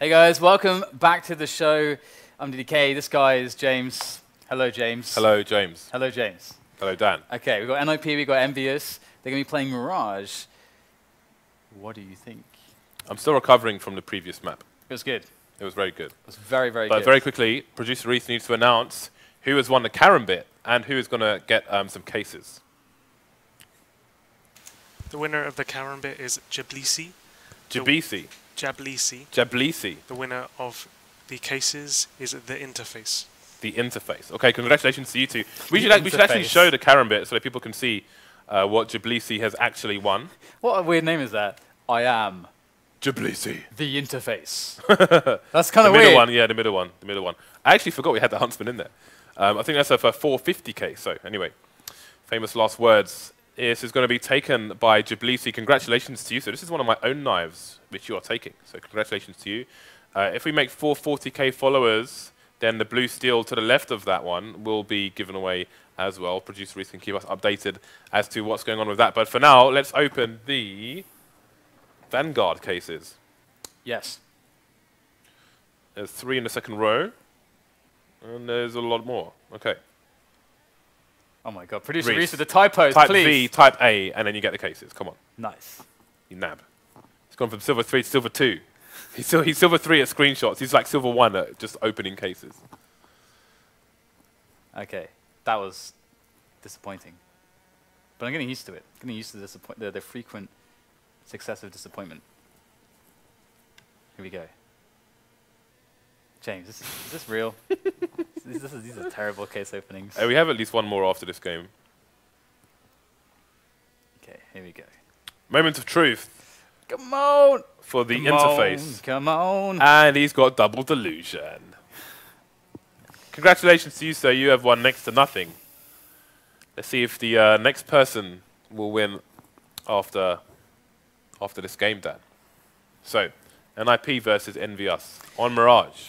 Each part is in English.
Hey guys, welcome back to the show. I'm NBK. This guy is James. Hello, James. Hello, James. Hello, James. Hello, Dan. Okay, we've got NIP, we've got EnVyUS. They're going to be playing Mirage. What do you think? I'm still recovering from the previous map. It was good. It was very good. It was very, very good. But very quickly, producer Reese needs to announce who has won the Karambit and who is going to get some cases. The winner of the Karambit is Jablisi. Jablisi. Jablisi. Jablisi. The winner of the cases is the interface. The interface. Okay, congratulations to you two. We should actually show the Karambit so that people can see what Jablisi has actually won. What a weird name is that? I am Jablisi. the interface. That's kind of weird. The middle one, yeah, the middle one. The middle one. I actually forgot we had the Huntsman in there. I think that's for 450k. So anyway, famous last words. This is going to be taken by Jablisi. Congratulations to you. So this is one of my own knives which you are taking. So congratulations to you. If we make 440k followers, then the blue steel to the left of that one will be given away as well. Producer Reese can keep us updated as to what's going on with that. But for now, let's open the Vanguard cases. Yes. There's 3 in the second row. And there's a lot more. Okay. Oh my god, producer Reese with the typos, type please. V, type A, and then you get the cases. Come on. Nice. You nab. He's gone from silver 3 to silver 2. He's silver 3 at screenshots. He's like silver 1 at just opening cases. Okay, that was disappointing. But I'm getting used to it. Getting used to the frequent success of disappointment. Here we go. James, is this real? These are terrible case openings. We have at least one more after this game. Okay, here we go. Moment of truth. Come on! For the interface. Come on! And he's got double delusion. Congratulations to you, sir. You have won next to nothing. Let's see if the next person will win after this game, Dan. So, NIP versus EnVyUS on Mirage.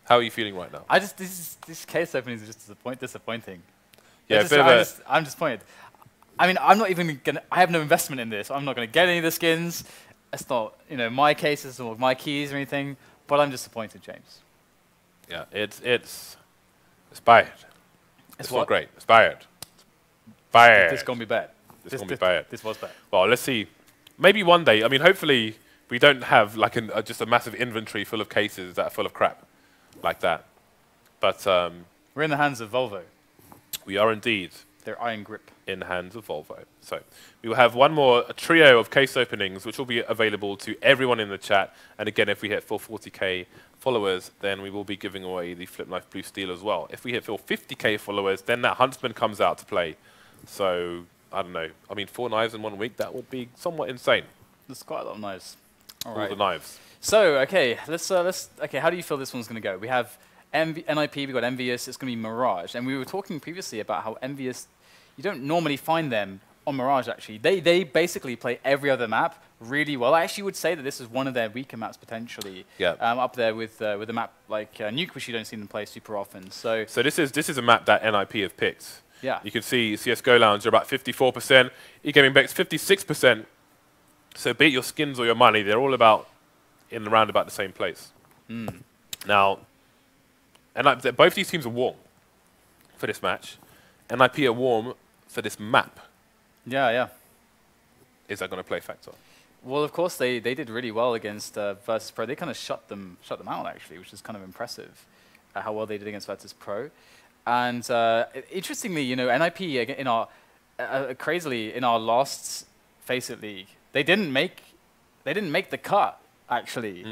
How are you feeling right now? This case opening is just disappointing. Yeah, I'm disappointed. I mean, I'm not even gonna. I have no investment in this. I'm not gonna get any of the skins. It's not, my cases or my keys or anything. But I'm disappointed, James. Yeah, it's bad. It's not great. It's bad. Bad. This is gonna be bad. This gonna be bad. This was bad. Well, let's see. Maybe one day. I mean, hopefully we don't have like just a massive inventory full of cases that are full of crap like that. But we're in the hands of Volvo. We are indeed. Their iron grip. In the hands of Volvo. So we will have one more trio of case openings, which will be available to everyone in the chat. And again, if we hit 440k followers, then we will be giving away the Flip Knife Blue Steel as well. If we hit 450k followers, then that Huntsman comes out to play. So I don't know. I mean, 4 knives in 1 week, that would be somewhat insane. There's quite a lot of knives. All the knives. So okay, okay. How do you feel this one's going to go? We have NIP, we've got EnVyUS. It's going to be Mirage, and we were talking previously about how EnVyUS, you don't normally find them on Mirage. Actually, they basically play every other map really well. I actually would say that this is one of their weaker maps potentially. Yeah. Up there with a map like Nuke, which you don't see them play super often. So this is a map that NIP have picked. Yeah. You can see CS:GO Lounge are about 54%. E-Gaming Bex 56%. So be it your skins or your money, they're all about in around about the same place. Now, both these teams are warm for this match. NIP are warm for this map. Yeah. Is that going to play a factor? Well, of course they did really well against Virtus.pro. They kind of shut them out actually, which is kind of impressive. How well they did against Virtus.pro. And interestingly, NIP in our crazily in our last FACEIT League, they didn't make the cut actually.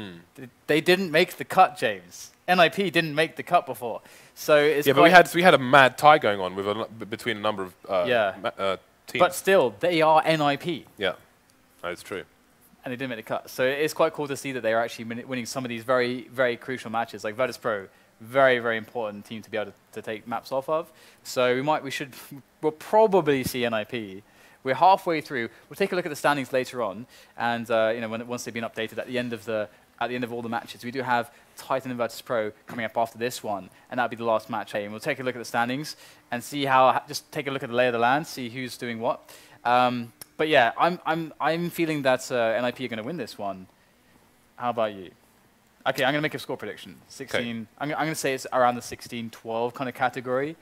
They didn't make the cut, James. NIP didn't make the cut before, so it's but we had a mad tie going on with between a number of teams. But still, they are NIP. Yeah, that's true. And they didn't make the cut, so it's quite cool to see that they are actually winning some of these very, very crucial matches, like Virtus.pro. Very, very important team to be able to take maps off of. So we'll probably see NIP. We're halfway through. We'll take a look at the standings later on, and once they've been updated at the end of all the matches, we do have Titan and Virtus.pro coming up after this one, and that'll be the last match. And we'll take a look at the standings and see just take a look at the lay of the land, see who's doing what. But yeah, I'm feeling that NIP are going to win this one. How about you? Okay, I'm going to make a score prediction. 16. I'm going to say it's around the 16-12 kind of category.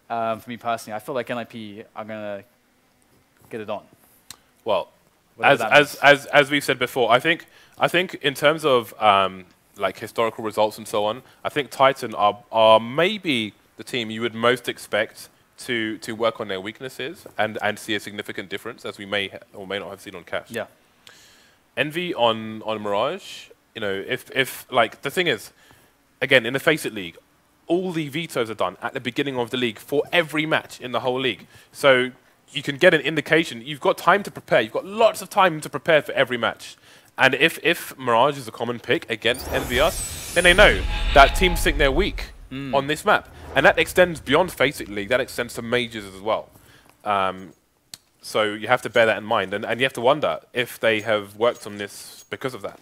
For me personally, I feel like NIP are going to get it on. Well, as we've said before, I think in terms of like historical results and so on, I think Titan are maybe the team you would most expect to work on their weaknesses and see a significant difference, as we may or may not have seen on Cash. Yeah. Envy on Mirage, you know, if like the thing is, again, in the FACEIT League, all the vetoes are done at the beginning of the league for every match in the whole league. So you can get an indication. You've got time to prepare. You've got lots of time to prepare for every match. And if Mirage is a common pick against EnVyUS, then they know that teams think they're weak on this map. And that extends beyond FACEIT League. That extends to majors as well. So you have to bear that in mind. And you have to wonder if they have worked on this because of that.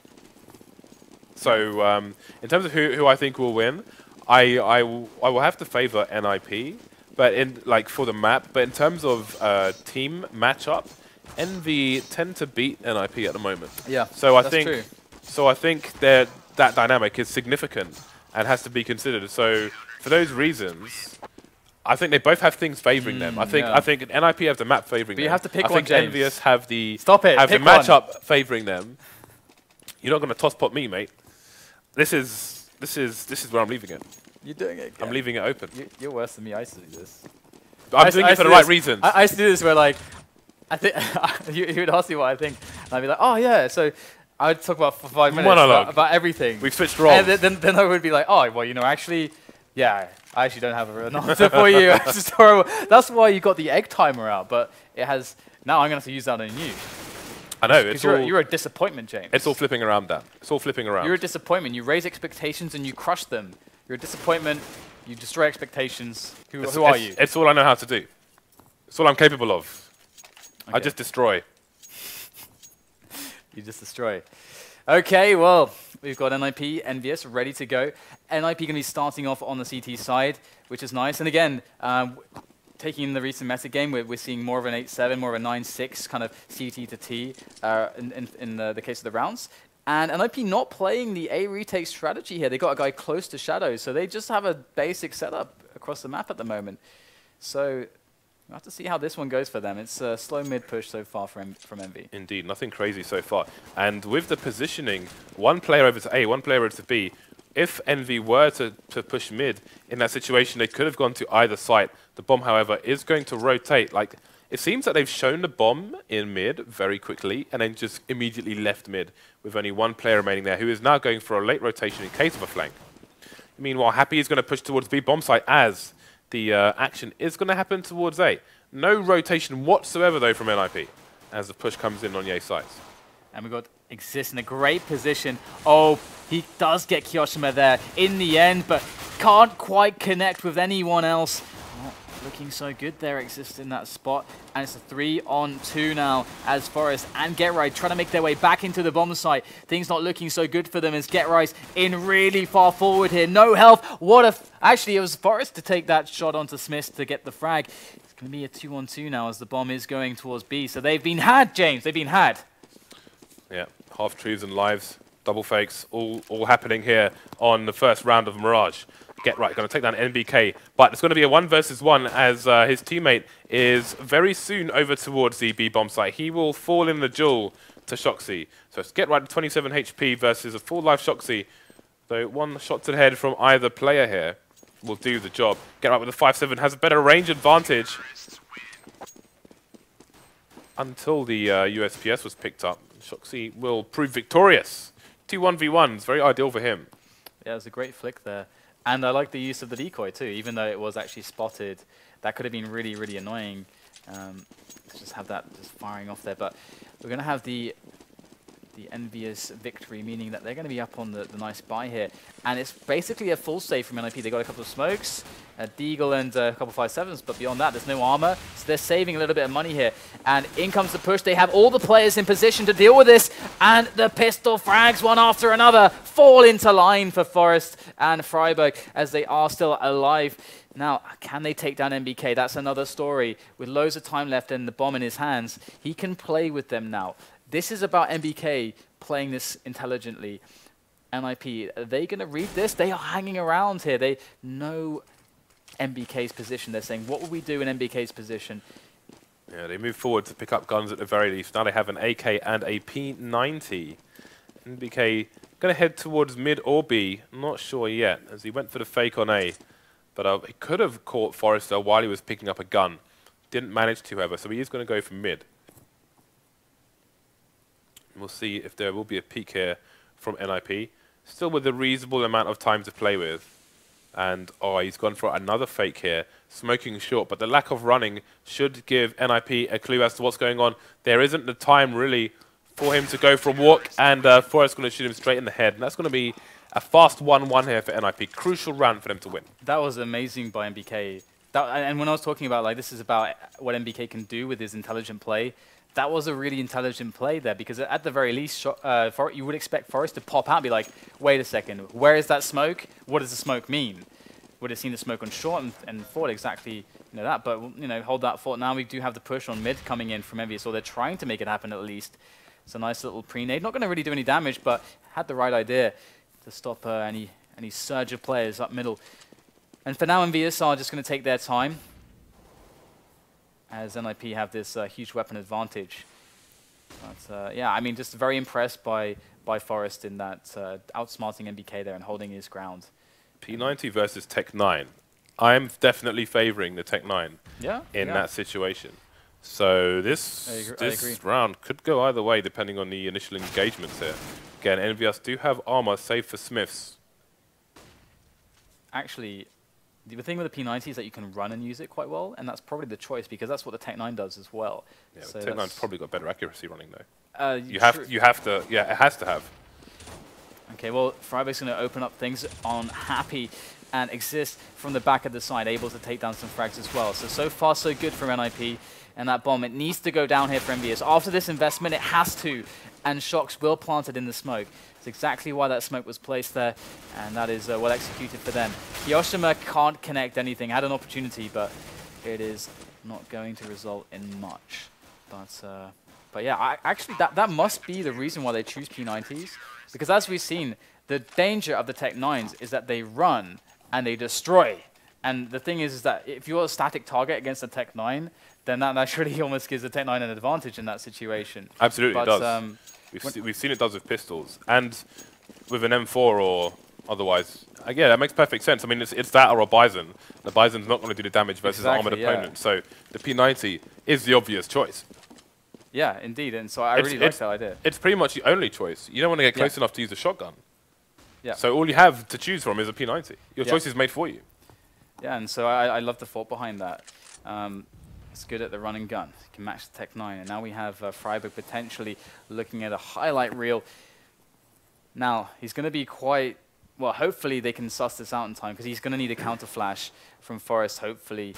So in terms of who I think will win, I will have to favor NIP, but in like for the map. But in terms of team matchup, Envy tend to beat NIP at the moment. Yeah, so I that's think true. so. I think that dynamic is significant and has to be considered. So for those reasons, I think they both have things favoring them. I think NIP have the map favoring them. But you have to pick I one, think James. EnVyUS have the pick the matchup favoring them. You're not going to toss pot me, mate. This is where I'm leaving it. You're doing it again. I'm leaving it open. You're worse than me. I used to do this. I'm doing it for the right reasons. I used to do this where, like, I think you would ask me what I think, and I'd be like, oh yeah. So I would talk about for 5 minutes about everything. We've switched roles. And then I would be like, oh well, you know, actually, yeah, I actually don't have an answer for you. It's just horrible. That's why you got the egg timer out, but it has. Now I'm gonna have to use that on you. I know. It's you're a disappointment, James. It's all flipping around, Dan. It's all flipping around. You're a disappointment. You raise expectations and you crush them. You're a disappointment. You destroy expectations. Who are you? It's all I know how to do. It's all I'm capable of. Okay. I just destroy. You just destroy. Okay, well, we've got NIP, EnVyUS ready to go. NIP going to be starting off on the CT side, which is nice. And again, taking in the recent meta game, we're seeing more of an 8-7, more of a 9-6 kind of CT to T in the case of the rounds. And NIP not playing the A retake strategy here. They got a guy close to Shadow, so they just have a basic setup across the map at the moment. So we'll have to see how this one goes for them. It's a slow mid push so far from Envy. Indeed, nothing crazy so far. And with the positioning, one player over to A, one player over to B, if Envy were to push mid, in that situation, they could have gone to either site. The bomb, however, is going to rotate. Like, it seems that they've shown the bomb in mid very quickly and then just immediately left mid with only one player remaining there, who is now going for a late rotation in case of a flank. Meanwhile, Happy is going to push towards B bomb site as the action is going to happen towards A. No rotation whatsoever, though, from NIP as the push comes in on the A sites. And we've got Xizt in a great position. Oh, he does get kioShiMa there in the end, but can't quite connect with anyone else. Not looking so good there, Xizt in that spot. And it's a 3-on-2 now as f0rest and GetRight trying to make their way back into the bomb site. Things not looking so good for them as GetRight in really far forward here. No health. Actually, it was f0rest to take that shot onto SmithZz to get the frag. It's going to be a 2-on-2 now as the bomb is going towards B. So they've been had, James. They've been had. Yeah, half-truths and lives, double fakes, all happening here on the first round of Mirage. GetRight going to take down NBK, but it's going to be a 1 versus 1 as his teammate is very soon over towards the B bomb site. He will fall in the duel to shoxy. So it's GetRight at 27 HP versus a full life shoxy. So one shot to the head from either player here will do the job. GetRight with a 5-7 has a better range advantage until the USPS was picked up. shoxy will prove victorious. 2 1v1s, very ideal for him. Yeah, it was a great flick there. And I like the use of the decoy too, even though it was actually spotted. That could have been really, really annoying to just have that just firing off there. But we're going to have the EnVyUS victory, meaning that they're going to be up on the nice buy here. And it's basically a full save from NIP. They got a couple of smokes, a deagle and a couple of 5-7s, but beyond that, there's no armor. So they're saving a little bit of money here. And in comes the push. They have all the players in position to deal with this. And the pistol frags one after another fall into line for f0rest and Friberg as they are still alive. Now, can they take down NBK? That's another story. With loads of time left and the bomb in his hands, he can play with them now. This is about NBK playing this intelligently. NIP, are they going to read this? They are hanging around here. They know NBK's position. They're saying, what will we do in NBK's position? Yeah, they move forward to pick up guns at the very least. Now they have an AK and a P90. NBK going to head towards mid or B. Not sure yet, as he went for the fake on A. But he could have caught Forrester while he was picking up a gun. Didn't manage to, however, so he is going to go for mid. And we'll see if there will be a peek here from NIP. Still with a reasonable amount of time to play with. And, oh, he's gone for another fake here. Smoking short, but the lack of running should give NIP a clue as to what's going on. There isn't the time, really, for him to go for a walk, and Forrest's going to shoot him straight in the head. And that's going to be a fast 1-1 here for NIP. Crucial round for them to win. That was amazing by NBK. And when I was talking about, like, this is about what NBK can do with his intelligent play, that was a really intelligent play there, because at the very least, you would expect Forrest to pop out and be like, wait a second, where is that smoke? What does the smoke mean? Would have seen the smoke on short and thought exactly that, but hold that thought. Now we do have the push on mid coming in from EnVyUS, so they're trying to make it happen at least. It's a nice little pre-nade, not going to really do any damage, but had the right idea to stop any surge of players up middle. And for now, EnVyUS are just going to take their time, as NIP have this huge weapon advantage. But yeah, I mean, just very impressed by Forrest in that outsmarting NBK there and holding his ground. P90 versus Tech 9. I'm definitely favoring the Tech 9 in that situation. So this round could go either way depending on the initial engagements here. Again, EnVyUS do have armor, save for SmithZz. Actually, the thing with the P90 is that you can run and use it quite well, and that's probably the choice because that's what the Tech 9 does as well. Yeah, so Tech 9's probably got better accuracy running though. You have to, yeah, it has to have. Okay, well, Friberg's going to open up things on Happy and Xizt from the back of the side, able to take down some frags as well. So far, so good for NIP. And that bomb, it needs to go down here for EnVyUS. After this investment, it has to. And shox will plant it in the smoke. It's exactly why that smoke was placed there. And that is well executed for them. kioShiMa can't connect anything. Had an opportunity, but it is not going to result in much. But yeah, actually, that must be the reason why they choose P90s. Because as we've seen, the danger of the Tech 9s is that they run and they destroy. And the thing is that if you're a static target against a Tech 9, then that naturally almost gives the Tech 9 an advantage in that situation. Absolutely, it does. We've seen it does with pistols. And with an M4 or otherwise, yeah, that makes perfect sense. I mean, it's that or a Bison. The Bison's not going to do the damage versus an armored opponent. So the P90 is the obvious choice. Yeah, indeed. And so I really like that idea. It's pretty much the only choice. You don't want to get close enough to use a shotgun. Yeah. So all you have to choose from is a P90. Your choice is made for you. Yeah, and so I love the thought behind that. It's good at the run and gun. Can match the Tech 9. And now we have Friberg potentially looking at a highlight reel. Now, he's going to be quite... Well, hopefully they can suss this out in time, because he's going to need a counter flash from Forrest, hopefully.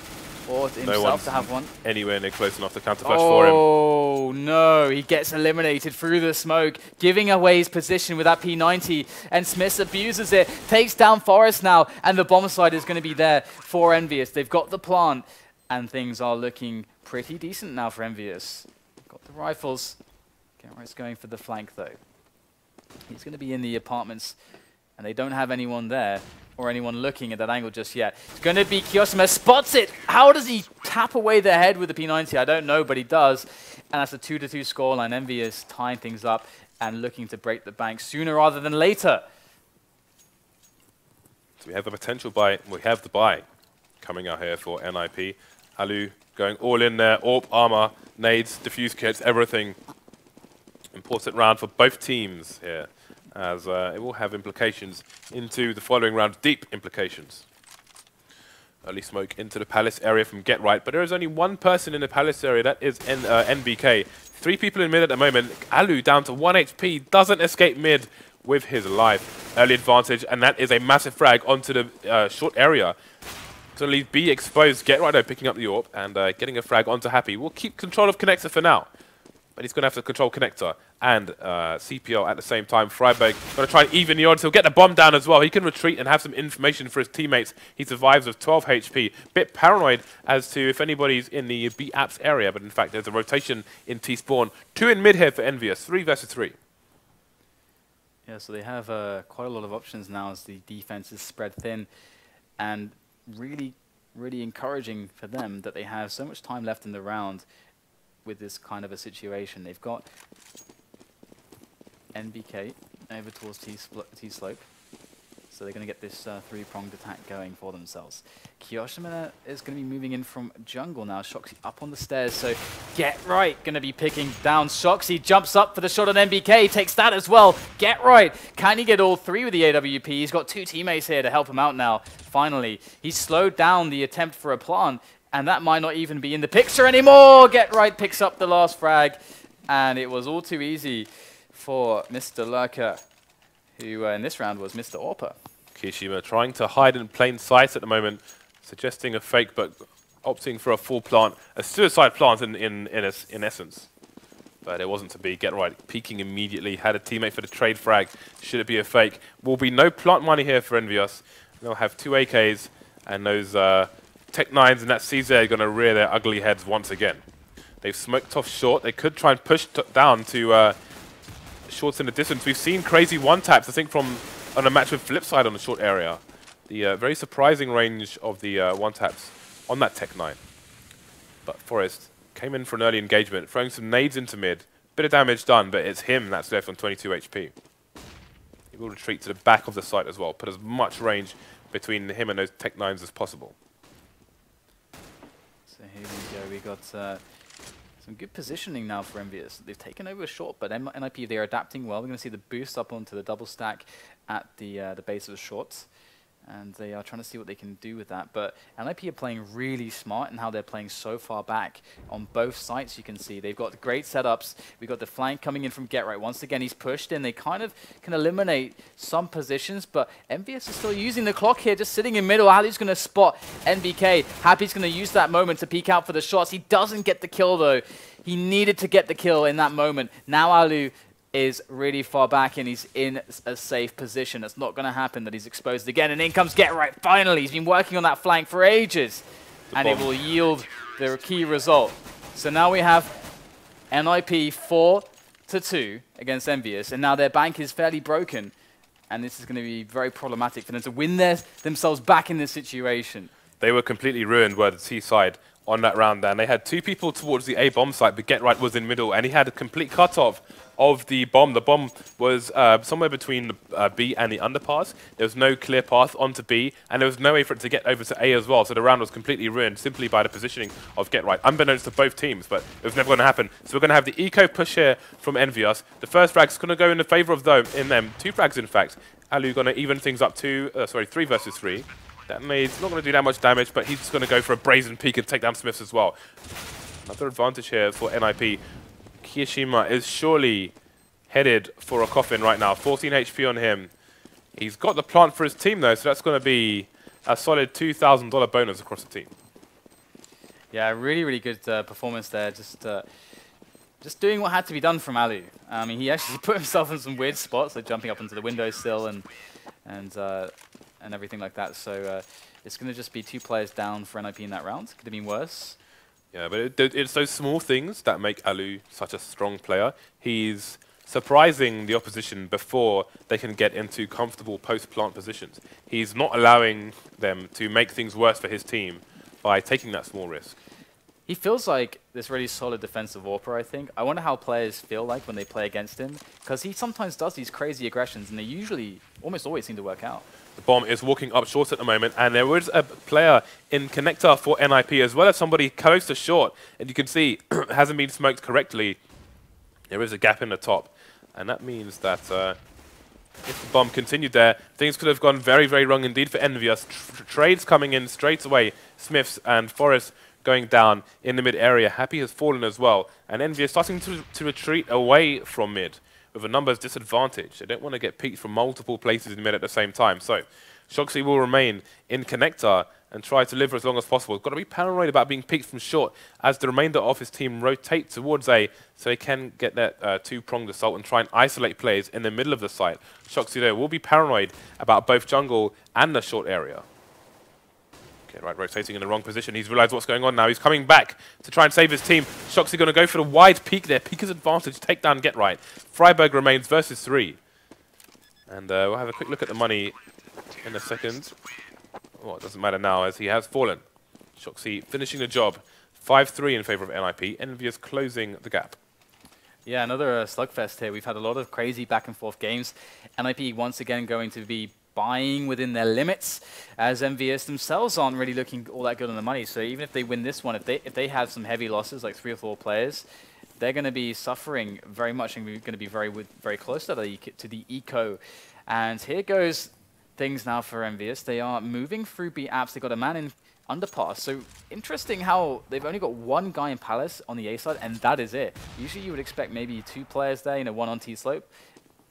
Or himself to have one. Anywhere near close enough to counter flash for him. Oh, no. He gets eliminated through the smoke, giving away his position with that P90. And SmithZz abuses it, takes down Forrest now, and the bomb side is going to be there for EnVyUS. They've got the plant, and things are looking pretty decent now for EnVyUS. Got the rifles. Garrett's going for the flank, though. He's going to be in the apartments, and they don't have anyone there or anyone looking at that angle just yet. It's going to be kioShiMa, spots it. How does he tap away their head with the P90? I don't know, but he does. And that's a 2-2 scoreline. EnVyUS tying things up and looking to break the bank sooner rather than later. So we have the potential buy. We have the buy coming out here for NIP. Allu going all in there. AWP, armor, nades, diffuse kits, everything. Important round for both teams here, as it will have implications into the following round, deep implications. Early smoke into the Palace area from Get Right, but there is only one person in the Palace area, that is NBK. 3 people in mid at the moment. Allu down to 1 HP, doesn't escape mid with his life. Early advantage, and that is a massive frag onto the short area. To leave B exposed, Get Right though picking up the AWP and getting a frag onto Happy. We'll keep control of Connector for now. But he's going to have to control Connector and CPL at the same time. Friberg going to try and even the odds. He'll get the bomb down as well. He can retreat and have some information for his teammates. He survives with 12 HP. Bit paranoid as to if anybody's in the B apps area, but in fact there's a rotation in T-spawn. 2 in mid here for EnVyUS, 3 versus 3. Yeah, so they have quite a lot of options now as the defense is spread thin, and really encouraging for them that they have so much time left in the round with this kind of a situation. They've got NBK over towards T-slope, so they're going to get this three-pronged attack going for themselves. kioShiMa is going to be moving in from jungle now. shox up on the stairs, so Get Right going to be picking down shox. He jumps up for the shot on NBK, takes that as well. Get Right, can he get all three with the AWP? He's got two teammates here to help him out now, finally. He's slowed down the attempt for a plant, and that might not even be in the picture anymore. Get Right picks up the last frag, and it was all too easy for Mr. Lurker, who in this round was Mr. Orpa. kioShiMa trying to hide in plain sight at the moment, suggesting a fake, but opting for a full plant, a suicide plant in essence. But it wasn't to be. Get Right peeking immediately, had a teammate for the trade frag. Should it be a fake? Will be no plant money here for EnVyUS. They'll have two AKs, and those Tech 9s and that Xizt are going to rear their ugly heads once again. They've smoked off short. They could try and push down to shorts in the distance. We've seen crazy one-taps, I think, from on a match with Flipside on the short area. The very surprising range of the one-taps on that Tech 9. But Forest came in for an early engagement, throwing some nades into mid. Bit of damage done, but it's him that's left on 22 HP. He will retreat to the back of the site as well, put as much range between him and those Tech 9s as possible. So here we go. We got some good positioning now for EnVyUS. They've taken over a short, but NIP, they're adapting well. We're going to see the boost up onto the double stack at the base of the shorts, and they are trying to see what they can do with that. But NIP are playing really smart in how they're playing so far back on both sites. You can see they've got great setups. We've got the flank coming in from Get Right. Once again, he's pushed in. They kind of can eliminate some positions, but EnVyUS is still using the clock here, just sitting in middle. Allu's going to spot NBK. Happy's going to use that moment to peek out for the shots. He doesn't get the kill, though. He needed to get the kill in that moment. Now Allu is really far back and he's in a safe position. It's not going to happen that he's exposed again. And in comes Get Right. Finally, he's been working on that flank for ages. And it will yield the key result. So now we have NIP 4-2 against EnVyUS. And now their bank is fairly broken. And this is going to be very problematic for them to win themselves back in this situation. They were completely ruined where the T side on that round there. And they had two people towards the A bomb site, but Get Right was in middle, and he had a complete cutoff of the bomb. The bomb was somewhere between the B and the underpass. There was no clear path onto B, and there was no way for it to get over to A as well. So the round was completely ruined simply by the positioning of Get Right, unbeknownst to both teams, but it was never going to happen. So we're going to have the eco push here from EnVyUS. The first frag's going to go in the favor of them. Two frags, in fact. Allu going to even things up to 3 versus 3. That nade's not going to do that much damage, but he's just going to go for a brazen peek and take down SmithZz as well. Another advantage here for NIP. kioShiMa is surely headed for a coffin right now. 14 HP on him. He's got the plant for his team, though, so that's going to be a solid $2,000 bonus across the team. Yeah, really good performance there. Just doing what had to be done from Allu. I mean, he actually put himself in some weird spots, like jumping up into the windowsill and everything like that. So it's going to just be 2 players down for NIP in that round. Could have been worse. Yeah, but it's those small things that make Allu such a strong player. He's surprising the opposition before they can get into comfortable post-plant positions. He's not allowing them to make things worse for his team by taking that small risk. He feels like this really solid defensive Orpa, I think. I wonder how players feel like when they play against him, because he sometimes does these crazy aggressions, and they usually, almost always seem to work out. The bomb is walking up short at the moment, and there was a player in connector for NIP, as well as somebody close to short, and you can see it hasn't been smoked correctly. There is a gap in the top, and that means that if the bomb continued there, things could have gone very wrong indeed for EnVyUS. Trades coming in straight away. SmithZz and Forest going down in the mid area. Happy has fallen as well, and EnVyUS starting to retreat away from mid with a numbers disadvantage. They don't want to get peeked from multiple places in mid at the same time. So shox will remain in connector and try to live for as long as possible. Got to be paranoid about being peeked from short as the remainder of his team rotate towards A, so they can get that two-pronged assault and try and isolate players in the middle of the site. shox will be paranoid about both jungle and the short area. Okay, right, rotating in the wrong position. He's realized what's going on now. He's coming back to try and save his team. shox going to go for the wide peek there. Peek is advantage. Take down Get Right. Friberg remains versus 3. And we'll have a quick look at the money in a second. Well, it doesn't matter now as he has fallen. shox finishing the job. 5-3 in favor of NIP. EnVyUS closing the gap. Yeah, another slugfest here. We've had a lot of crazy back and forth games. NIP once again going to be buying within their limits, as EnVyUS themselves aren't really looking all that good on the money. So even if they win this one, if they have some heavy losses, like 3 or 4 players, they're going to be suffering very much and going to be very close to the eco. And here goes things now for EnVyUS. They are moving through B apps. They got a man in underpass. So interesting how they've only got 1 guy in Palace on the A side, and that is it. Usually you would expect maybe 2 players there, 1 on T slope.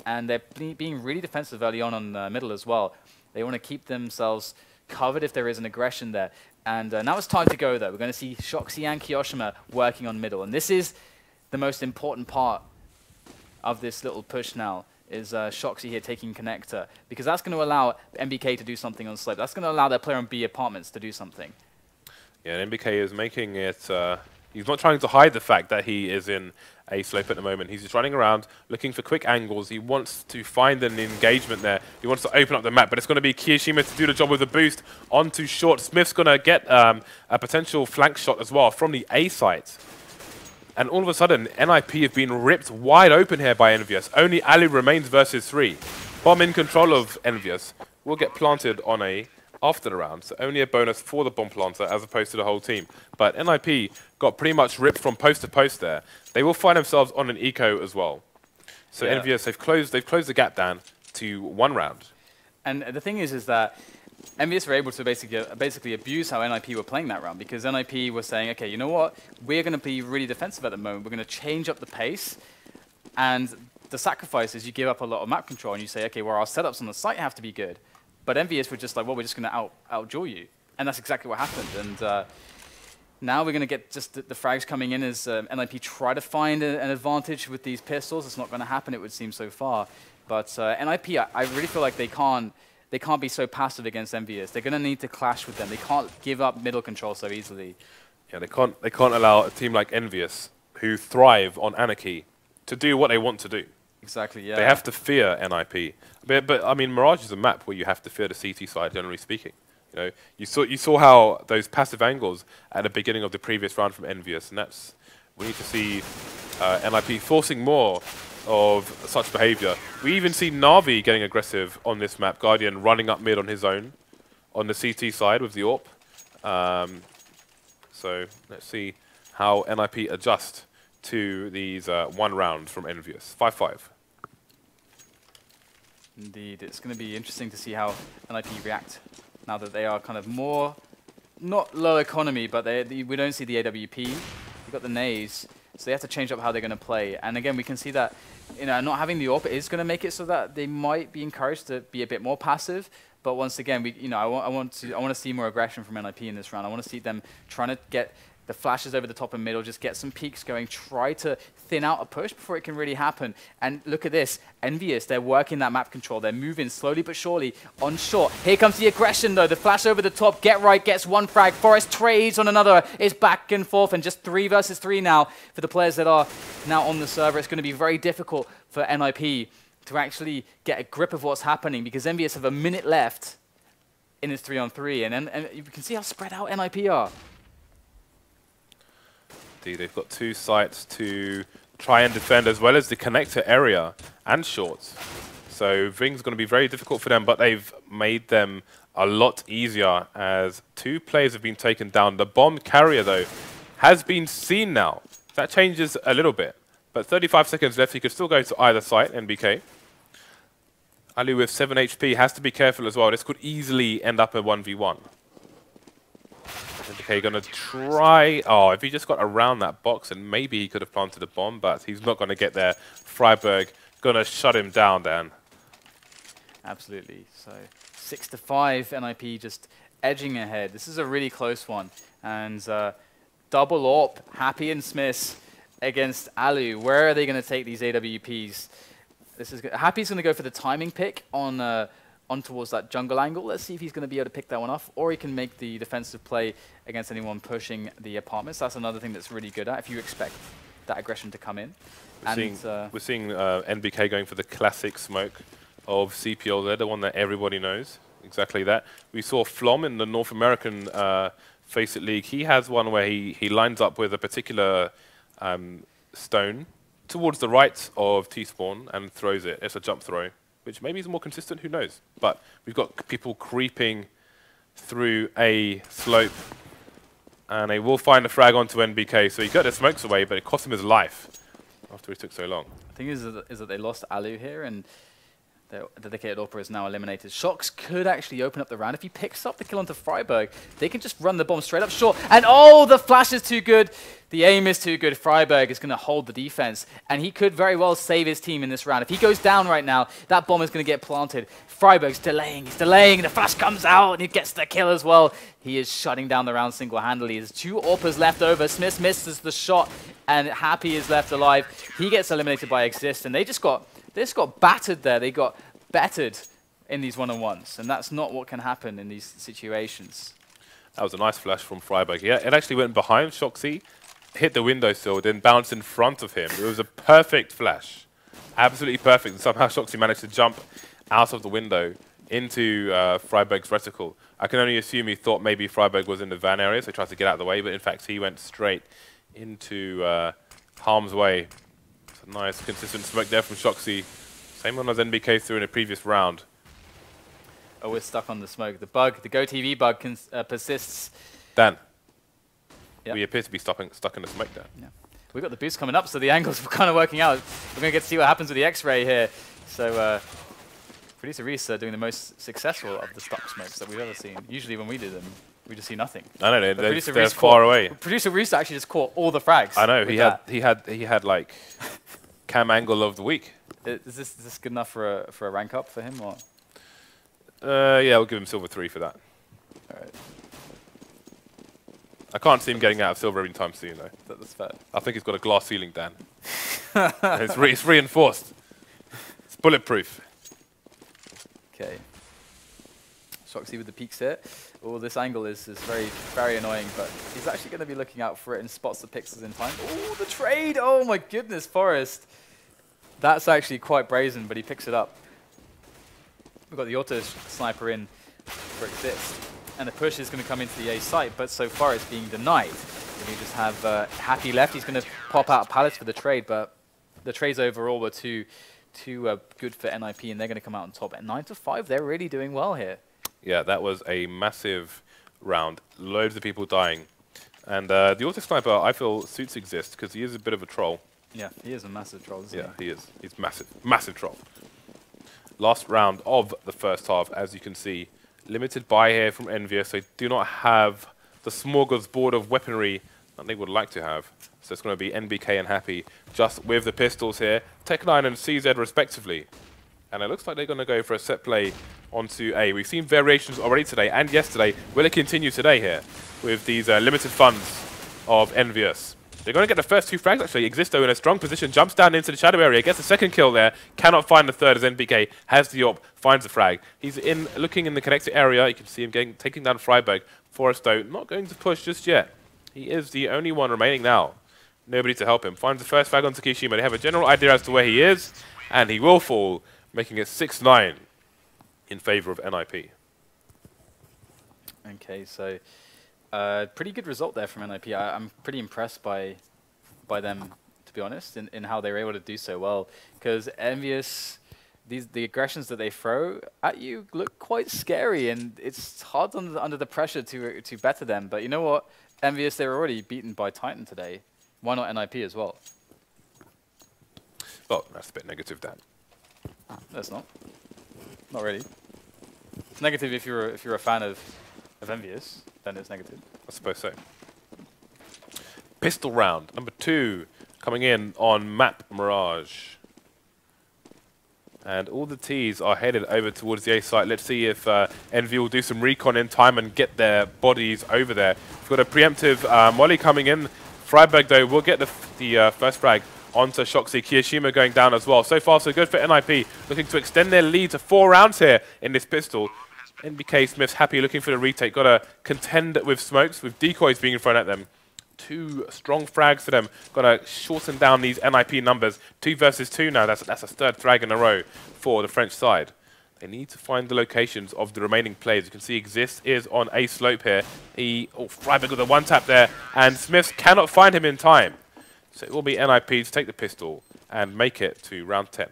And they're being really defensive early on middle as well. They want to keep themselves covered if there is an aggression there. And now it's time to go, though. We're going to see shox and kioShiMa working on middle. And this is the most important part of this little push now, is shox here taking connector. Because that's going to allow NBK to do something on slope. That's going to allow their player on B apartments to do something. Yeah, NBK is making it... he's not trying to hide the fact that he is in A slope at the moment. He's just running around, looking for quick angles. He wants to find an engagement there. He wants to open up the map, but it's going to be kioShiMa to do the job with the boost onto short. Smith's going to get a potential flank shot as well from the A site. And all of a sudden, NIP have been ripped wide open here by EnVyUS. Only allu remains versus 3. Bomb in control of EnVyUS will get planted on A after the round, so only a bonus for the bomb planter as opposed to the whole team. But NIP got pretty much ripped from post to post there. They will find themselves on an eco as well. So yeah. EnVyUS, they've closed the gap down to 1 round. And the thing is that EnVyUS were able to basically abuse how NIP were playing that round, because NIP was saying, okay, you know what, we're going to be really defensive at the moment. We're going to change up the pace, and the sacrifice is you give up a lot of map control and you say, okay, well, our setups on the site have to be good. But EnVyUS were just like, well, we're just going to outdraw you. And that's exactly what happened. And now we're going to get just the frags coming in as NIP try to find an advantage with these pistols. It's not going to happen, it would seem, so far. But NIP, I really feel like they can't be so passive against EnVyUS. They're going to need to clash with them. They can't give up middle control so easily. Yeah, they can't allow a team like EnVyUS, who thrive on anarchy, to do what they want to do. Exactly, yeah. They have to fear NIP. But I mean, Mirage is a map where you have to fear the CT side, generally speaking. You saw how those passive angles at the beginning of the previous round from EnVyUS, and we need to see NIP forcing more of such behavior. We even see Na'Vi getting aggressive on this map. Guardian running up mid on his own on the CT side with the AWP. So let's see how NIP adjust to these 1 round from EnVyUS. 5-5. Indeed, it's going to be interesting to see how NIP react now that they are kind of more, not low economy, but we don't see the AWP. We've got the nays, so they have to change up how they're going to play. And again, we can see that not having the AWP is going to make it so that they might be encouraged to be a bit more passive. But once again, I want to see more aggression from NIP in this round. I want to see them trying to get the flashes over the top and middle, just get some peaks going, try to thin out a push before it can really happen. And look at this, EnVyUS, they're working that map control. They're moving slowly but surely on short. Here comes the aggression though, the flash over the top, get right, gets 1 frag, Forest trades on another, it's back and forth, and just 3 versus 3 now for the players that are now on the server. It's going to be very difficult for NIP to actually get a grip of what's happening, because EnVyUS have a minute left in this 3-on-3, and you can see how spread out NIP are. They've got 2 sites to try and defend, as well as the connector area and shorts. So Ving's going to be very difficult for them, but they've made them a lot easier as 2 players have been taken down. The bomb carrier, though, has been seen now. That changes a little bit. But 35 seconds left. He could still go to either site, NBK. allu with 7 HP has to be careful as well. This could easily end up a 1v1. NBK going to try... Oh, if he just got around that box, and maybe he could have planted a bomb, but he's not going to get there. Friberg going to shut him down, Dan. Absolutely. So 6-5, NIP just edging ahead. This is a really close one. And double AWP, Happy and SmithZz against allu. Where are they going to take these AWPs? Happy's going to go for the timing pick on towards that jungle angle. Let's see if he's going to be able to pick that one off, or he can make the defensive play against anyone pushing the apartments. That's another thing that's really good at, if you expect that aggression to come in. We're seeing NBK going for the classic smoke of CPL there, the one that everybody knows. Exactly that. We saw Flom in the North American FACEIT League. He has one where he lines up with a particular stone towards the right of T-spawn and throws it. It's a jump throw, which maybe is more consistent, who knows. But we've got people creeping through a slope, and they will find a frag onto NBK. So he got the smokes away, but it cost him his life after he took so long. The thing is that they lost allu here, and their dedicated opera is now eliminated. shox could actually open up the round. If he picks up the kill onto Friberg, they can just run the bomb straight up short. And oh, the flash is too good. The aim is too good. Friberg is going to hold the defense, and he could very well save his team in this round. If he goes down right now, that bomb is going to get planted. Friberg's delaying, he's delaying, the flash comes out, and he gets the kill as well. He is shutting down the round single-handedly. There's 2 AWPers left over. SmithZz misses the shot, and Happy is left alive. He gets eliminated by Xizt, and they just got battered there. They got battered in these one-on-ones, and that's not what can happen in these situations. That was a nice flash from Friberg. Yeah, it actually went behind shoxy, hit the windowsill, then bounced in front of him. It was a perfect flash. Absolutely perfect. And somehow shoxy managed to jump out of the window into Friberg's reticle. I can only assume he thought maybe Friberg was in the van area, so he tried to get out of the way, but in fact he went straight into harm's way. It's a nice, consistent smoke there from shoxy. Same one as NBK threw in a previous round. Oh, we're stuck on the smoke. The bug, the GoTV bug persists. Dan, yep. We appear to be stuck in the smoke there. Yeah. We've got the boost coming up, so the angles are kind of working out. We're going to get to see what happens with the X-ray here. So Producer Reese doing the most successful of the stuck smokes that we've ever seen. Usually when we do them, we just see nothing. I know, they're far away. Producer Reese actually just caught all the frags. I know, he had like cam angle of the week. Is this good enough for a rank up for him, or? Yeah, we'll give him silver 3 for that. All right. I can't see him getting out of silver anytime soon, though. That's fair. I think he's got a glass ceiling, Dan. It's reinforced. It's bulletproof. Okay. shoxy with the peaks here. Oh, this angle is very, very annoying, but he's actually going to be looking out for it and spots the pixels in time. Oh, the trade! Oh my goodness, Forest. That's actually quite brazen, but he picks it up. We've got the auto sniper in for Xizt, and the push is going to come into the A site, but so far it's being denied. We just have Happy left. He's going to pop out pallets for the trade, but the trades overall were too good for NIP, and they're going to come out on top. At 9-5, they're really doing well here. Yeah, that was a massive round. Loads of people dying. And the auto sniper, I feel, suits Xizt because he is a bit of a troll. Yeah, he is a massive troll, isn't he? Yeah, he is. He's massive. Massive troll. Last round of the first half, as you can see. Limited buy here from EnVyUS. They do not have the smorgasbord of weaponry that they would like to have. So it's going to be NBK and Happy just with the pistols here. Tech9 and CZ respectively. And it looks like they're going to go for a set play onto A. We've seen variations already today and yesterday. Will it continue today here with these limited funds of EnVyUS? They're going to get the first 2 frags, actually. Xizt in a strong position, jumps down into the shadow area, gets the second kill there, cannot find the third as NBK has the AWP, finds the frag. He's looking in the connected area. You can see him taking down Friberg. Forest, though, not going to push just yet. He is the only one remaining now. Nobody to help him. Finds the first frag onto kioShiMa. They have a general idea as to where he is, and he will fall, making it 6-9 in favor of NIP. Okay, so pretty good result there from NIP. I'm pretty impressed by them, to be honest, in how they were able to do so well. Because EnVyUS, the aggressions that they throw at you look quite scary, and it's hard under the pressure to better them. But you know what? EnVyUS, they were already beaten by Titan today. Why not NIP as well? Well, that's a bit negative, Dan. That's not. Not really. It's negative if you're a fan of EnVyUS, then it's negative. I suppose so. Pistol round, number 2, coming in on map Mirage. And all the T's are headed over towards the A site. Let's see if EnVy will do some recon in time and get their bodies over there. We've got a preemptive molly coming in. Friberg, though, will get the first frag onto shoxy. kioShiMa going down as well. So far, so good for NIP. Looking to extend their lead to 4 rounds here in this pistol. NBK Schmitt happy, looking for the retake. Got to contend with smokes, with decoys being thrown at them. 2 strong frags for them. Got to shorten down these NIP numbers. 2 versus 2 now. That's a third frag in a row for the French side. They need to find the locations of the remaining players. You can see Xizt is on a slope here. Friberg with a one-tap there, and SmithZz cannot find him in time. So it will be NIP to take the pistol and make it to round 10.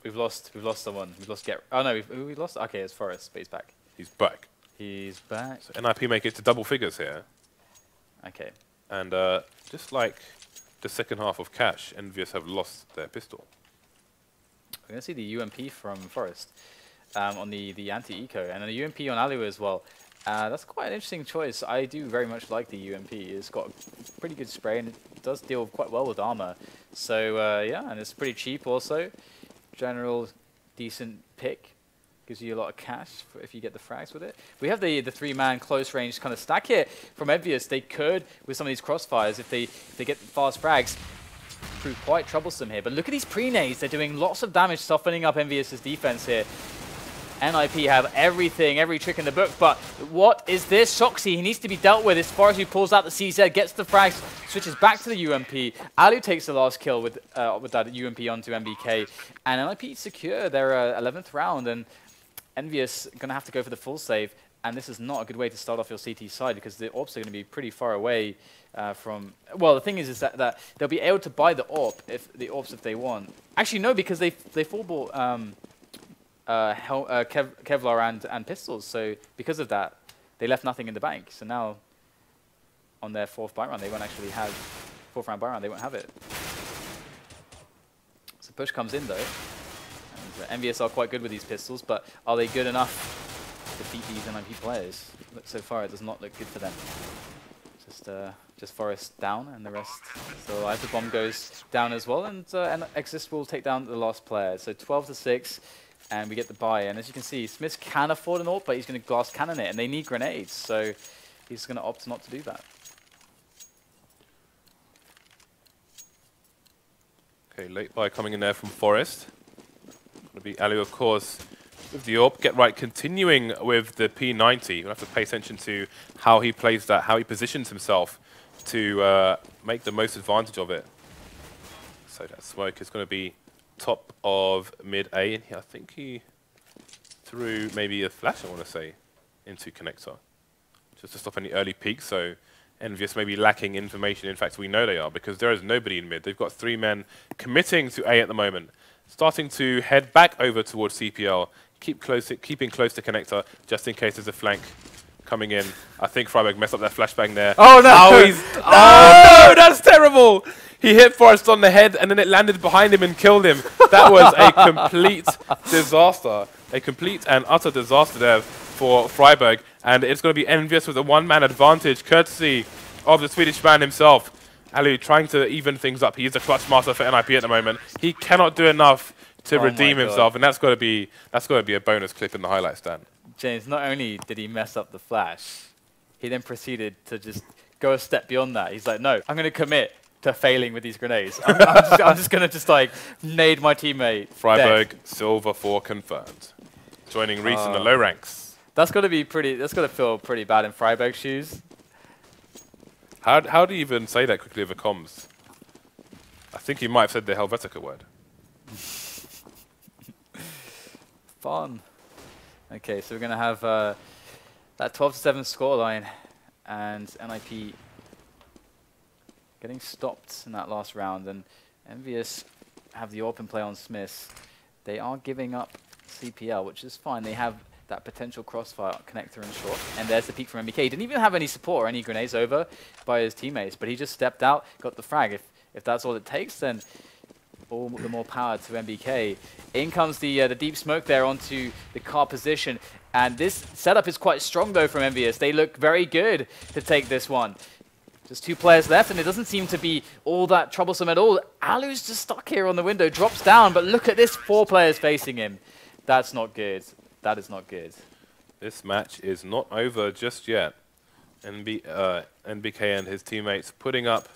We've lost someone. We've lost Oh no, we lost. Okay, it's Forrest, but he's back. He's back. He's back. So NIP make it to double figures here. Okay. And just like the second half of Cash, EnVyUS have lost their pistol. We're going to see the UMP from Forrest on the anti-eco, and a UMP on allu as well. That's quite an interesting choice. I do very much like the UMP. It's got a pretty good spray, and it does deal quite well with armor. So yeah, and it's pretty cheap also. General decent pick. Gives you a lot of cash for if you get the frags with it. We have the three-man close-range kind of stack here from EnVyUS. They could, with some of these crossfires, if they get fast frags, prove quite troublesome here. But look at these pre-nades. They're doing lots of damage, softening up EnVyUS's defense here. NIP have everything, every trick in the book, but what is this? shoxy, he needs to be dealt with as far as he pulls out the CZ, gets the frags, switches back to the UMP. Allu takes the last kill with that UMP onto NBK, and NIP secure their 11th round, and EnVyUS going to have to go for the full save, and this is not a good way to start off your CT side because the AWPs are going to be pretty far away from... Well, the thing is that they'll be able to buy the AWPs if they want. Actually, no, because they full bought Kevlar and pistols, so because of that, they left nothing in the bank. So now, on their fourth buy round, they won't actually have... Fourth round buy round, they won't have it. So push comes in, though. EnVyUS are quite good with these pistols, but are they good enough to defeat these NIP players? Look, so far, it does not look good for them. Just Forrest down, and the rest still alive. The bomb goes down as well, and Xizt will take down the last player. So 12-6, and we get the buy. And as you can see, SmithZz can afford an AWP, but he's going to glass cannon it, and they need grenades, so he's going to opt not to do that. Okay, late buy coming in there from Forrest. Going to be allu, of course, with the AWP. Get right, continuing with the P90. We'll have to pay attention to how he plays that, how he positions himself to make the most advantage of it. So that smoke is going to be top of mid A, and I think he threw maybe a flash, I want to say, into connector, just to stop any early peaks. So EnVyUS may be lacking information. In fact, we know they are because there is nobody in mid. They've got 3 men committing to A at the moment. Starting to head back over towards CPL, keeping close to connector, just in case there's a flank coming in. I think Friberg messed up that flashbang there. Oh no! Oh no, that's terrible! He hit Forrest on the head, and then it landed behind him and killed him. That was a complete disaster. A complete and utter disaster there for Friberg, and it's going to be EnVyUS with a one-man advantage, courtesy of the Swedish man himself. Allu trying to even things up. He is a clutch master for NIP at the moment. He cannot do enough to redeem himself, and that's got to be a bonus clip in the highlights, Dan. James, not only did he mess up the flash, he then proceeded to just go a step beyond that. He's like, no, I'm going to commit to failing with these grenades. I'm just going to like nade my teammate. Friberg silver 4 confirmed. Joining Reese in the low ranks. That's got to be pretty. That's got to feel pretty bad in Friberg's shoes. How do you even say that quickly over comms? I think he might have said the Helvetica word. Fun. Okay, so we're going to have that 12-7 scoreline, and NIP getting stopped in that last round, and EnVyUS have the open play on SmithZz. They are giving up CPL, which is fine. They have that potential crossfire connector and short, and there's the peek from NBK. He didn't even have any support or any grenades over by his teammates, but he just stepped out, got the frag. If that's all it takes, then all the more power to NBK. In comes the deep smoke there onto the car position, and this setup is quite strong though from EnVyUS. They look very good to take this one. Just 2 players left, and it doesn't seem to be all that troublesome at all. Allu's just stuck here on the window, drops down, but look at this, 4 players facing him. That's not good. That is not good. This match is not over just yet. NBK and his teammates putting up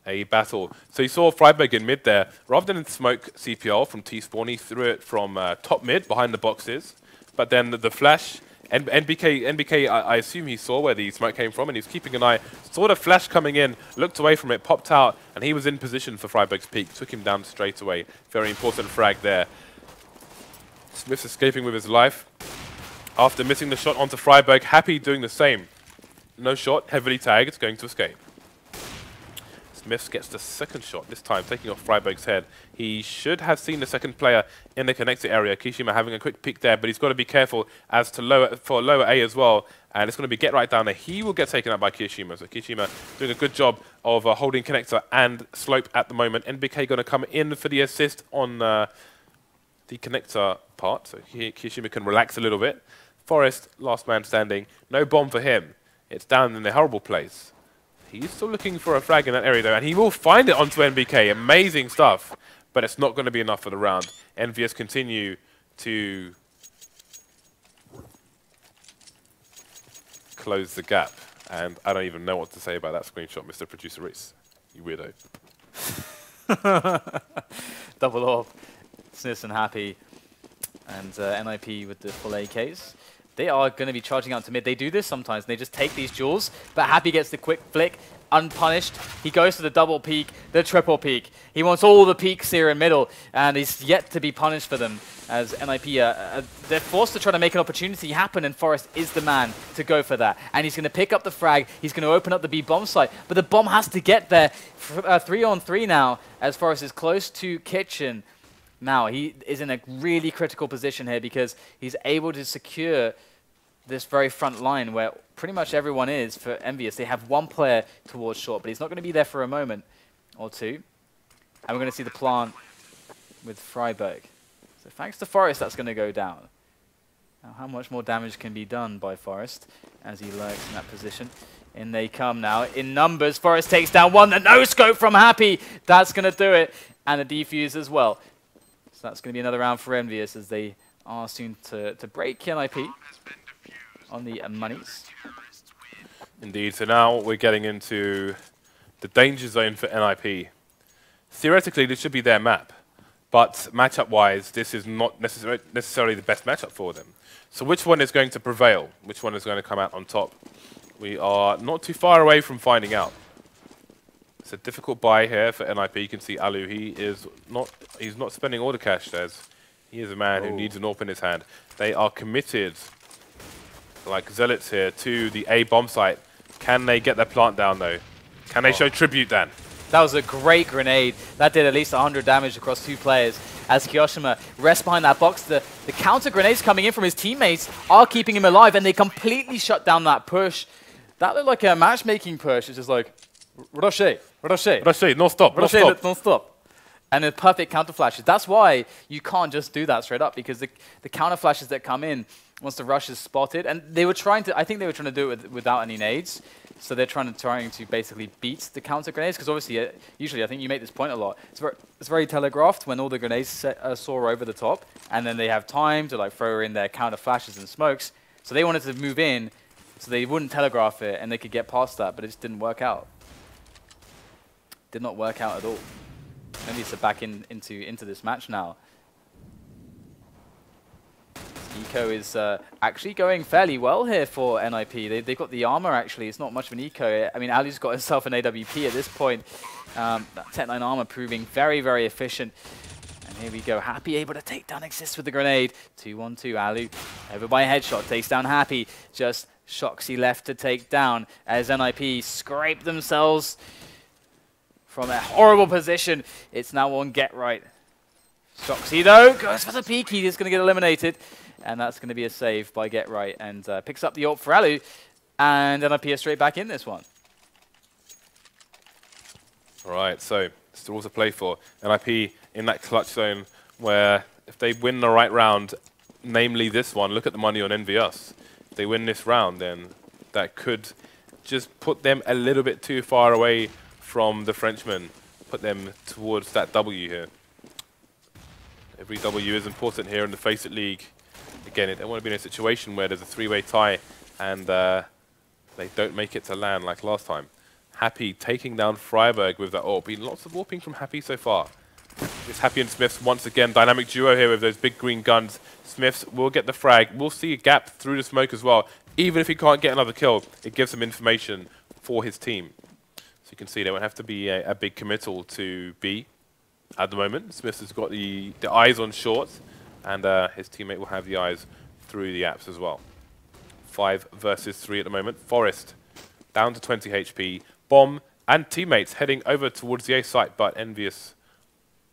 a battle. So you saw Friberg in mid there. Rather than smoke CPL from T-spawn, he threw it from top mid behind the boxes. But then the flash, NBK, I assume he saw where the smoke came from, and he was keeping an eye. Saw the flash coming in, looked away from it, popped out, and he was in position for Friberg's peak. Took him down straight away. Very important frag there. SmithZz escaping with his life. After missing the shot onto Friberg, Happy doing the same. No shot, heavily tagged, going to escape. SmithZz gets the second shot, this time taking off Friberg's head. He should have seen the second player in the connector area. kioShiMa having a quick peek there, but he's got to be careful as to lower A as well. And it's going to be get right down there. He will get taken out by kioShiMa. So kioShiMa doing a good job of holding connector and slope at the moment. NBK going to come in for the assist on the connector part. So kioShiMa can relax a little bit. Forest, last man standing. No bomb for him. It's down in a horrible place. He's still looking for a frag in that area though, and he will find it onto NBK. Amazing stuff, but it's not going to be enough for the round. EnVyUS continue to close the gap, and I don't even know what to say about that screenshot, Mr. Producer Reese. You weirdo. Double off. SmithZz and Happy, and NIP with the full AKs. They are going to be charging out to mid. They do this sometimes. They just take these duels, but Happy gets the quick flick, unpunished. He goes to the double peek, the triple peek. He wants all the peeks here in middle, and he's yet to be punished for them. As NIP, they're forced to try to make an opportunity happen, and Forest is the man to go for that. And he's going to pick up the frag. He's going to open up the B bomb site, but the bomb has to get there. 3-on-3 now, as Forest is close to Kitchen. Now, he is in a really critical position here because he's able to secure this very front line where pretty much everyone is for EnVyUS. They have one player towards short, but he's not going to be there for a moment or two. And we're going to see the plant with Friberg. So thanks to Forest, that's going to go down. Now, how much more damage can be done by Forest as he lurks in that position? In they come now. In numbers, Forest takes down one. The no-scope from Happy. That's going to do it. And a defuse as well. So that's going to be another round for EnVyUS as they are soon to break NIP on the monies. Indeed, so now we're getting into the danger zone for NIP. Theoretically, this should be their map, but matchup-wise, this is not necessarily the best matchup for them. So which one is going to prevail? Which one is going to come out on top? We are not too far away from finding out. It's a difficult buy here for NIP. You can see Allu, he's not spending all the cash, as he is a man who needs an AWP in his hand. They are committed, like zealots here, to the A bomb site. Can they get their plant down though? Can they show tribute, Dan? That was a great grenade. That did at least 100 damage across 2 players. As kioShiMa rests behind that box, the counter grenades coming in from his teammates are keeping him alive, and they completely shut down that push. That looked like a matchmaking push. It's just like, Rocher, Rocher. Rocher, non-stop, non-stop. Non-stop. And the perfect counter flashes. That's why you can't just do that straight up, because the counter flashes that come in once the rush is spotted, and they were trying to, I think they were trying to do it without any nades. So they're trying to basically beat the counter grenades, because obviously, usually I think you make this point a lot. It's very telegraphed when all the grenades soar over the top, and then they have time to like throw in their counter flashes and smokes. So they wanted to move in, so they wouldn't telegraph it, and they could get past that, but it just didn't work out. Did not work out at all. Maybe it's back into this match now. Eco is actually going fairly well here for NIP. They've got the armor, actually. It's not much of an eco. I mean, Allu's got himself an AWP at this point. That Tech 9 armor proving very, very efficient. And here we go. Happy able to take down Xizt with the grenade. 2-1-2. Allu over by a headshot. Takes down Happy. Just shoxy left to take down as NIP scrape themselves from a horrible position. It's now on get right. shoxy, though, goes for the peek. He is going to get eliminated. And that's going to be a save by Get Right, and picks up the ult for Allu, and NIP is straight back in this one. All right, so still to play for. NIP in that clutch zone where if they win the right round, namely this one, look at the money on EnVyUS. If they win this round, then that could just put them a little bit too far away from the Frenchman, put them towards that W here. Every W is important here in the FACEIT League. Again, they don't want to be in a situation where there's a 3-way tie and they don't make it to land like last time. Happy taking down Friberg with that AWP. Been lots of AWPing from Happy so far. It's Happy and SmithZz once again. Dynamic duo here with those big green guns. SmithZz will get the frag. We'll see a gap through the smoke as well. Even if he can't get another kill, it gives him information for his team. So you can see there won't have to be a big committal to B at the moment. SmithZz has got the eyes on short, and his teammate will have the eyes through the apps as well. 5 versus 3 at the moment. Forest down to 20 HP. Bomb and teammates heading over towards the A site, but EnVyUS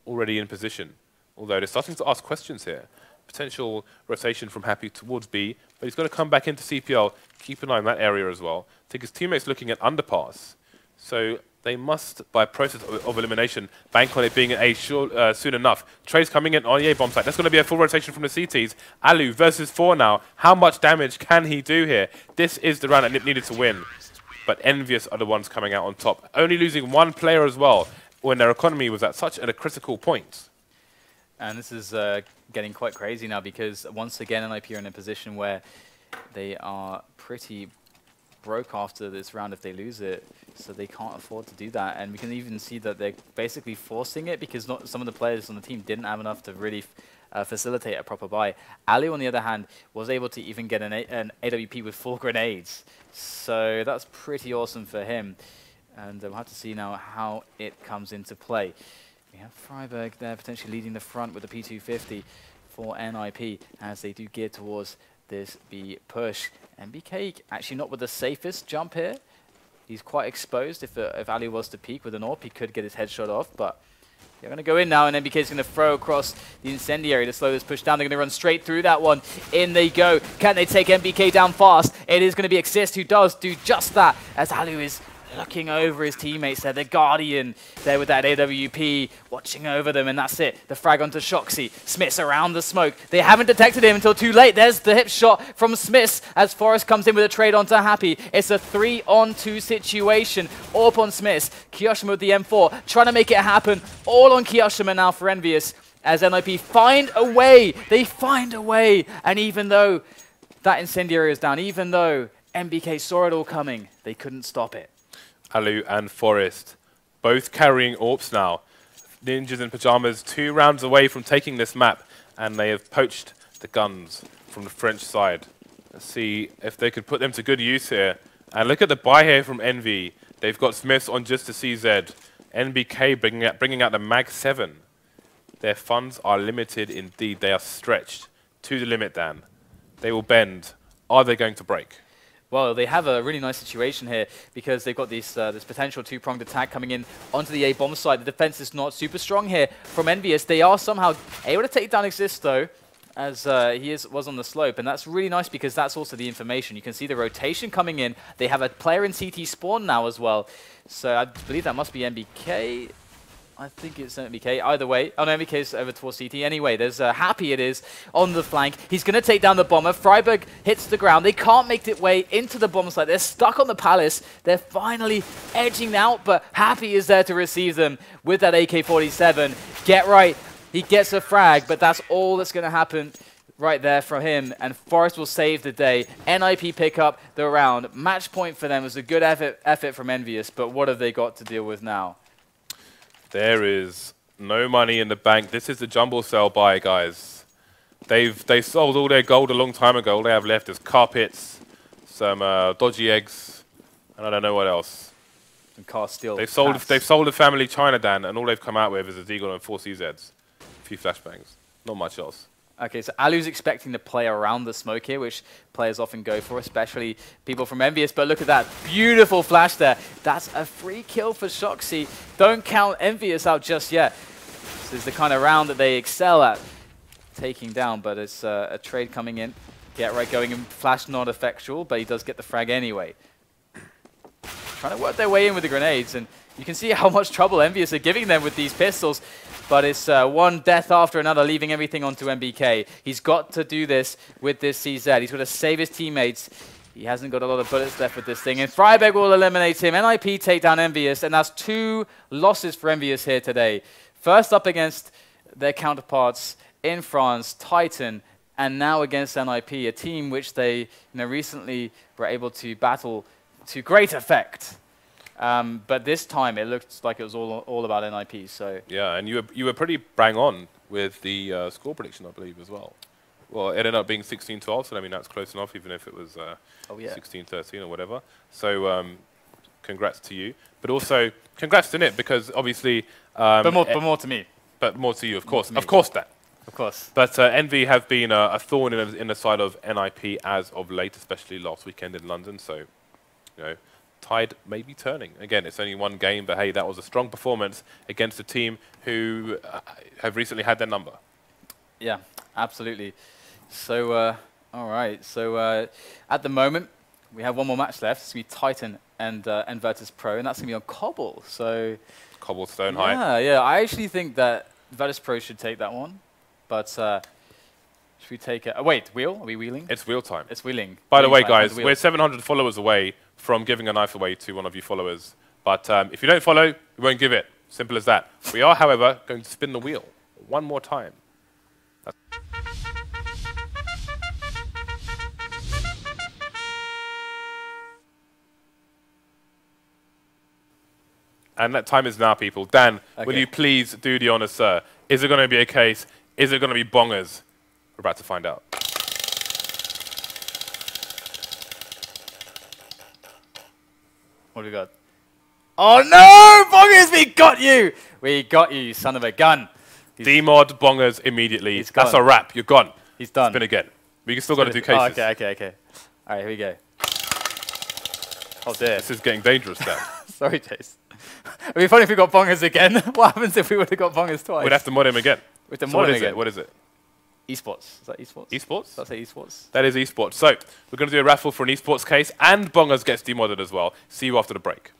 already in position. Although they're starting to ask questions here. Potential rotation from Happy towards B, but he's going to come back into CPL. Keep an eye on that area as well. I think his teammates looking at underpass. So they must, by process of elimination, bank on it being an A soon enough. Trey's coming in on the A bomb site. That's going to be a full rotation from the CTs. Allu versus 4 now. How much damage can he do here? This is the round that NiP needed to win. But EnVyUS are the ones coming out on top. Only losing 1 player as well, when their economy was at such a critical point. And this is getting quite crazy now, because once again NiP are in a position where they are pretty broke after this round if they lose it, so they can't afford to do that. And we can even see that they're basically forcing it, because some of the players on the team didn't have enough to really facilitate a proper buy. Allu, on the other hand, was able to even get an AWP with 4 grenades, so that's pretty awesome for him. And we'll have to see now how it comes into play. We have Friberg there potentially leading the front with the P250 for NiP as they do gear towards this B push. NBK actually not with the safest jump here. He's quite exposed. If Allu was to peek with an AWP, he could get his headshot off, but they're going to go in now, and NBK is going to throw across the incendiary to slow this push down. They're going to run straight through that one. In they go. Can they take NBK down fast? It is going to be Xizt who does do just that, as Allu is looking over his teammates there, the Guardian there with that AWP, watching over them, and that's it. The frag onto shoxy. SmithZz around the smoke. They haven't detected him until too late. There's the hip shot from SmithZz as Forest comes in with a trade onto Happy. It's a 3-on-2 situation. AWP on SmithZz. kioShiMa with the M4, trying to make it happen. All on kioShiMa now for EnVyUS, as NiP find a way. They find a way, and even though that incendiary is down, even though NBK saw it all coming, they couldn't stop it. Allu and Forest, both carrying AWPs now. Ninjas in Pyjamas 2 rounds away from taking this map, and they have poached the guns from the French side. Let's see if they could put them to good use here. And look at the buy here from Envy. They've got SmithZz on just the CZ. NBK bringing out the Mag 7. Their funds are limited indeed. They are stretched to the limit, Dan. They will bend. Are they going to break? Well, they have a really nice situation here, because they've got this potential 2-pronged attack coming in onto the A-bomb side. The defense is not super strong here from EnVyUS. They are somehow able to take down Xizt, though, as he was on the slope. And that's really nice, because that's also the information. You can see the rotation coming in. They have a player in CT spawn now as well. So I believe that must be NBK. I think it's NBK. Either way. Oh, no, NBK's over towards CT. Anyway, there's Happy it is on the flank. He's going to take down the bomber. Friberg hits the ground. They can't make their way into the bomb site. They're stuck on the palace. They're finally edging out, but Happy is there to receive them with that AK-47. Get right. He gets a frag, but that's all that's going to happen right there from him, and Forest will save the day. NiP pick up the round. Match point for them. It was a good effort from EnVyUS, but what have they got to deal with now? There is no money in the bank. This is the jumble cell buy, guys. They sold all their gold a long time ago. All they have left is carpets, some dodgy eggs, and I don't know what else. Some car steel. They've sold the family China, Dan, and all they've come out with is a Deagle and 4 CZs, a few flashbangs, not much else. Okay, so Allu's expecting to play around the smoke here, which players often go for, especially people from EnVyUS. But look at that beautiful flash there. That's a free kill for shoxy. Don't count EnVyUS out just yet. This is the kind of round that they excel at taking down, but it's a trade coming in. Get right going, and flash not effectual, but he does get the frag anyway. Trying to work their way in with the grenades, and you can see how much trouble EnVyUS are giving them with these pistols. But it's one death after another, leaving everything onto NBK. He's got to do this with this CZ. He's got to save his teammates. He hasn't got a lot of bullets left with this thing. And Friberg will eliminate him. NiP take down EnVyUS, and that's 2 losses for EnVyUS here today. First up against their counterparts in France, Titan, and now against NiP, a team which they recently were able to battle to great effect. But this time it looked like it was all about NiP. So yeah, and you were pretty bang on with the score prediction, I believe, as well. Well, it ended up being 16-12, so I mean that's close enough, even if it was 16-13 or whatever. So congrats to you, but also congrats to NiP, because obviously. But more to me. But more to you, of course, Dan. Of course. But Envy have been a thorn in the side of NIP as of late, especially last weekend in London. So, you know, tide may be turning. Again, it's only one game, but hey, that was a strong performance against a team who have recently had their number. Yeah, absolutely. So, all right. So, at the moment, we have one more match left. It's going to be Titan and Virtus.pro, and that's going to be on Cobble. So, Cobblestone height. Yeah, yeah. I actually think that Virtus.pro should take that one, but should we take it? Oh, wait, wheel? Are we wheeling? It's wheel time. It's wheeling. By the way, guys, we're 700 followers away from giving a knife away to one of you followers. But if you don't follow, we won't give it. Simple as that. We are, however, going to spin the wheel one more time. And that time is now, people. Dan, will you please do the honor, sir? Is it going to be a case? Is it going to be bongers? We're about to find out. What do we got? Oh no! Bongers, we got you! We got you, you son of a gun. Demod bongers immediately. That's a wrap. You're gone. He's done. Spin again. We still got to do cases. Oh, okay. All right, here we go. Oh dear. This is getting dangerous, Dan. Sorry, Chase. It'd be funny if we got bongers again. What happens if we would have got bongers twice? We'd have to mod him again. We'd have to mod him again. What is it? Esports. Is that esports? Esports? That's esports. That is esports. So we're going to do a raffle for an esports case, and bongers gets demodded as well. See you after the break.